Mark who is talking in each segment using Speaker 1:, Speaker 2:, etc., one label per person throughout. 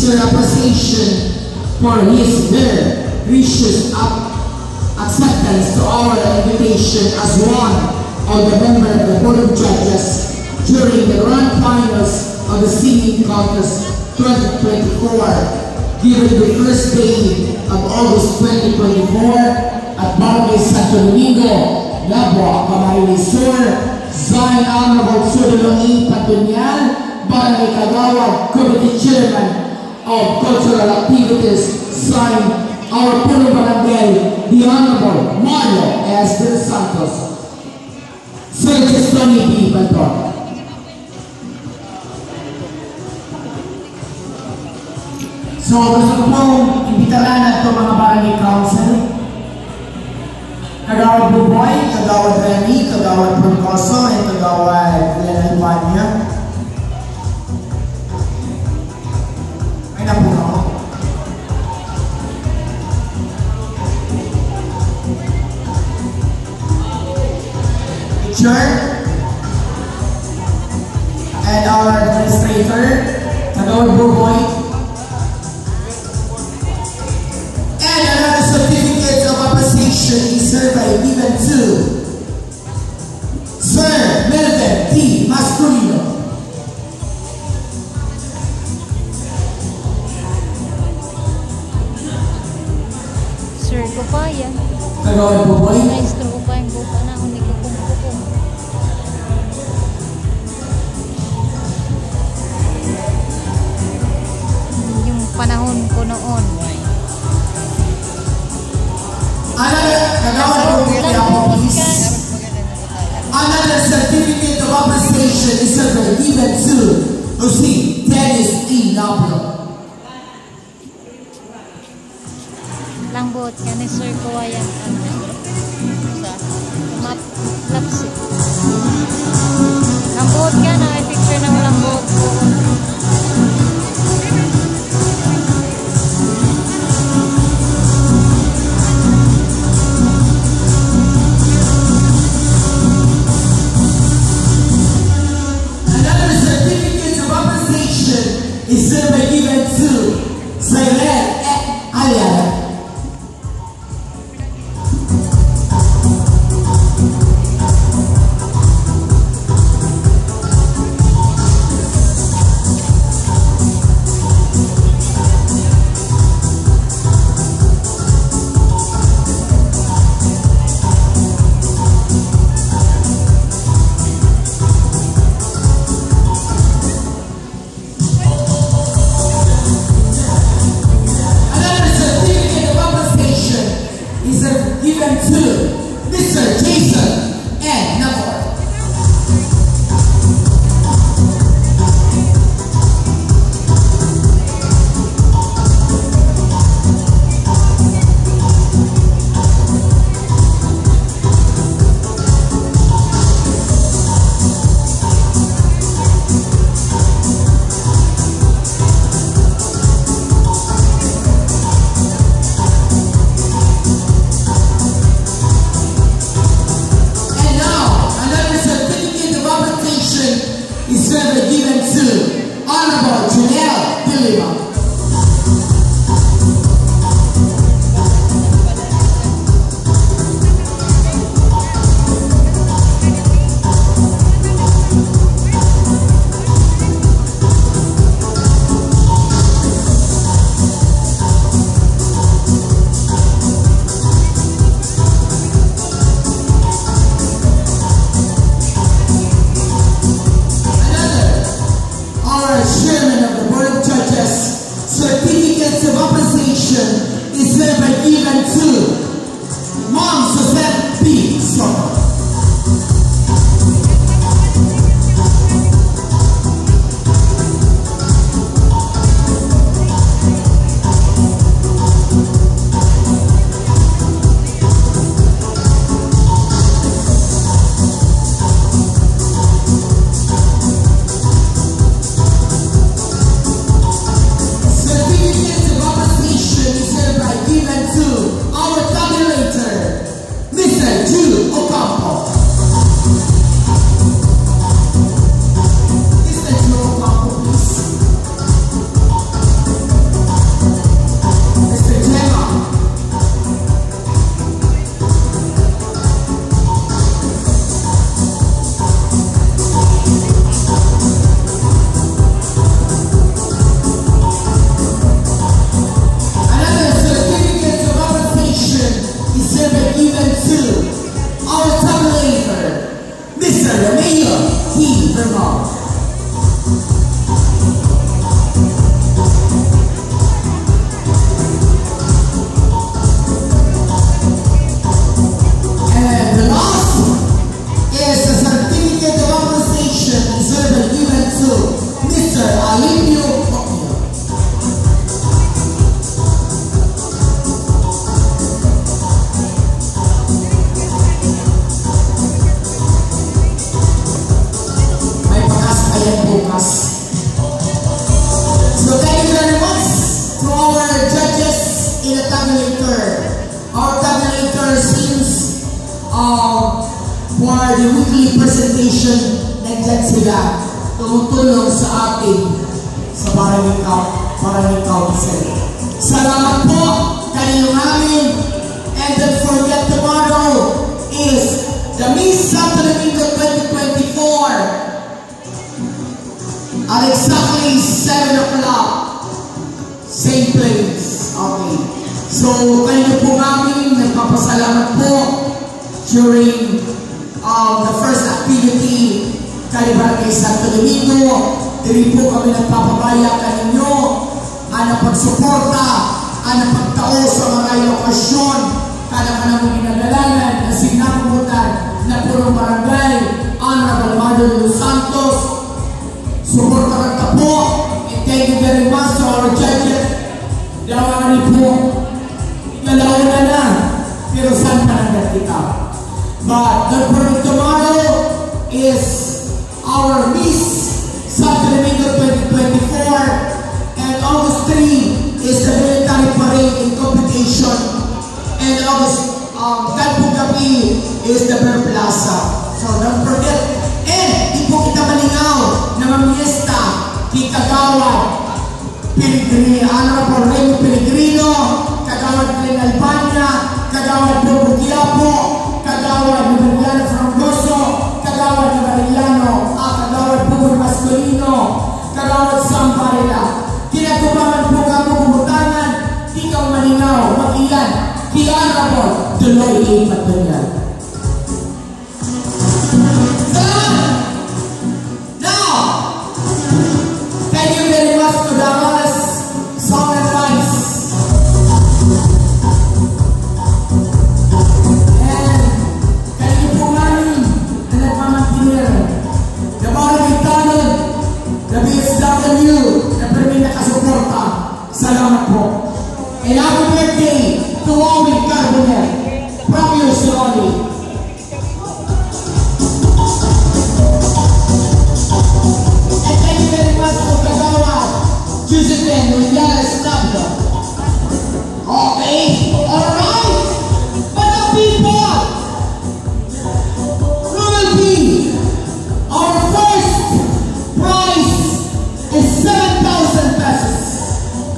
Speaker 1: sincere appreciation for his gracious acceptance to our invitation as one of the members of the Board of Judges during the Grand Finals of the Singing Contest 2024, given the first day of August 2024 at Barangay Santo Domingo, Labua, Camarines Sur, signed Honorable Sudalo A. Patunyal, Barangay Kagawad, Committee Chairman of Cultural Activities, signed our Puno Barangay, the Honorable Mario S. De Santos. Sir Tony B. Baltor. So, gusto ko pong imbitahan na ito mga Barangay Council, Kagawad Buboy, Kagawad Remy, Kagawad Proncoso, and Kagawad Lelalpanya. May napuno ako. Picture. And our administrator, Kagawad Buboy. And another certificate of appreciation is hereby given to Sir Melvin T. Masculino.
Speaker 2: Sir ko pa yan.
Speaker 1: Kagawad Buboy.
Speaker 2: Maestro ko pa yung buka na kung nikukong-kukong. Yung panahon ko noon.
Speaker 1: Another certificate of appreciation is given to Jose Dennis E. Nablo.
Speaker 2: Langbot ka ni Sir Kawayan. Lapsi. Langbot ka na. May picture ng langbot ko.
Speaker 1: Is given to Zaire Aliana. Given to Mr. Jason and Nabor. Is given to Honorable Janelle Dilima. Chairman of the Board of Judges, weekly presentation, nandyan sila tumutulong sa atin sa Barangay Council. Salamat po kayo namin. And don't forget, tomorrow is the Miss Santo Domingo 2024 at exactly 7 o'clock. Same place. Okay. So, kayo po namin nagpapasalamat po during the first activity kay Barangay Santo Domingo. Dili po kami nagpapabaya kaninyo ang pagsuporta, ang pagtao sa mga okasyon, kada mo ginagalangan na sinaputan na puro barangay, Honorable Mario de los Santos. Suporta ka po. And thank you very much to our judges. Dawangan po. Ikalauna na. Pero saan pa nang kita? But the program tomorrow is our Miss Santo Domingo 2024, and August 3 is the military parade in competition, and August Gabi is the Bear Plaza. So don't forget, and di po kita malingaw na mamiesta kay Kagawad Honorable Remo Pellegrino, Kagawad Glen Albania, Kagawad Bobo Quiapo, Kagawad Mariano Frondoso, Kagawad Mariano, Kagawad Bobo Mascolino, Kagawad Sam Varela. Kinatubangan po ka po bumutangan, ikaw malingaw, mag-ilan, kay Honorable Tuloy A. Patunyal. Now, thank you very much to Damaris Song and Rice. And kayo po namin na nagmamantinir. The Barangay Tunnel, the BSW, na permi nakasuporta. Salamat po. And happy birthday to Owen Carbonet from your Siroli. And thank you very much to Kagawad Josephine Williams Nabdo. Okay, alright. But the people will be our first prize is 7,000 pesos.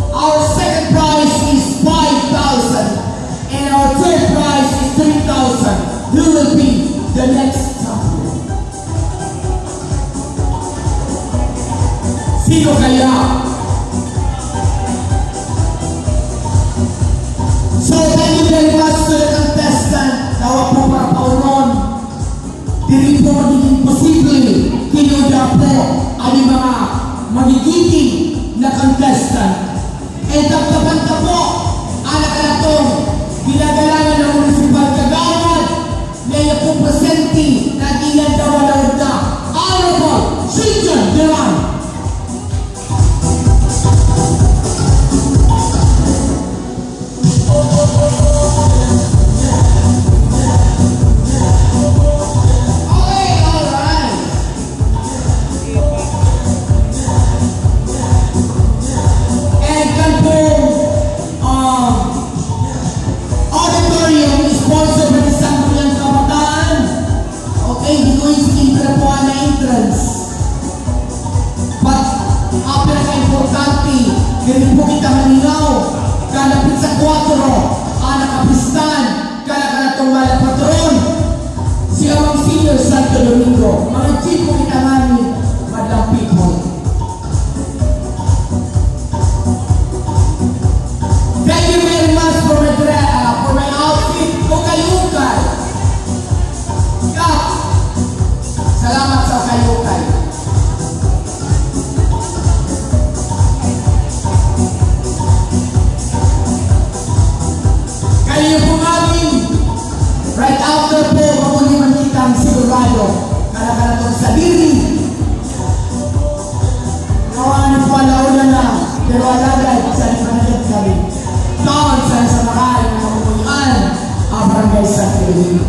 Speaker 1: Our second prize is 5,000. And our third prize is 3,000. Who will be the next champion? Sino kaya? So thank you very much to the contestant. Tawag po para paunon. Dili po magiging posible kinuda po ang mga magigiting na contestant. And taptapan ka po anak na itong ginagalangan ng municipal Kagawad na iya po presenti na ilan daw na Honorable Cynthia Duran. Ganun po kita malinaw, kalapit sa 4, anak kapistan, kalakaratong malapatron, si Amang Senior Santo Domingo, mga chief po kita namin, madlang people. Thank you very much for my outfit, ukay-ukay. Salamat sa ukay-ukay. Kayo po namin, right after po, mamuliman kitang sigurado, kalakaratong sa diri. Nawanan po alauna na, pero alagay, sa ipanagad kami. Tawag sa makain na mamulian, ang Barangay Santo Domingo.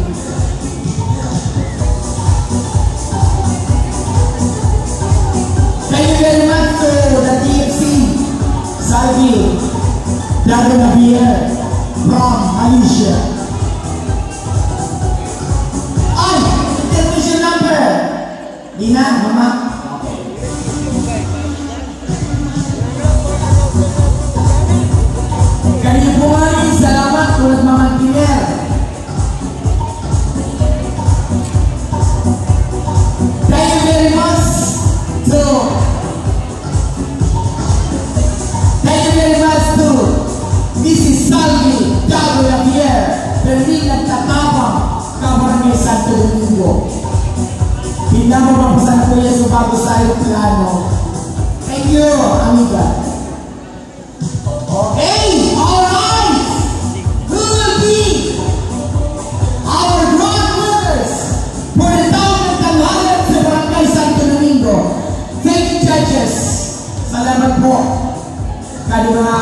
Speaker 1: Thank you very much to the TFC, Salvi, Dago Navier, from Malaysia. Ay, intermission niya, mama? Kanina po maraming salamat tulad Mama Kiner. Thank you very much to Mrs. Salvi Dago Javier, Berlin Tatapang, Kabarangay Santo Domingo. Hindi mo mapasan ko yan sa bago sa aeroplano. Thank you, amiga. Okay, alright. Who will be our grand winners for the town of Tanhalan sa Barangay Santo Domingo? Thank you, judges. Salamat po. Kaya mga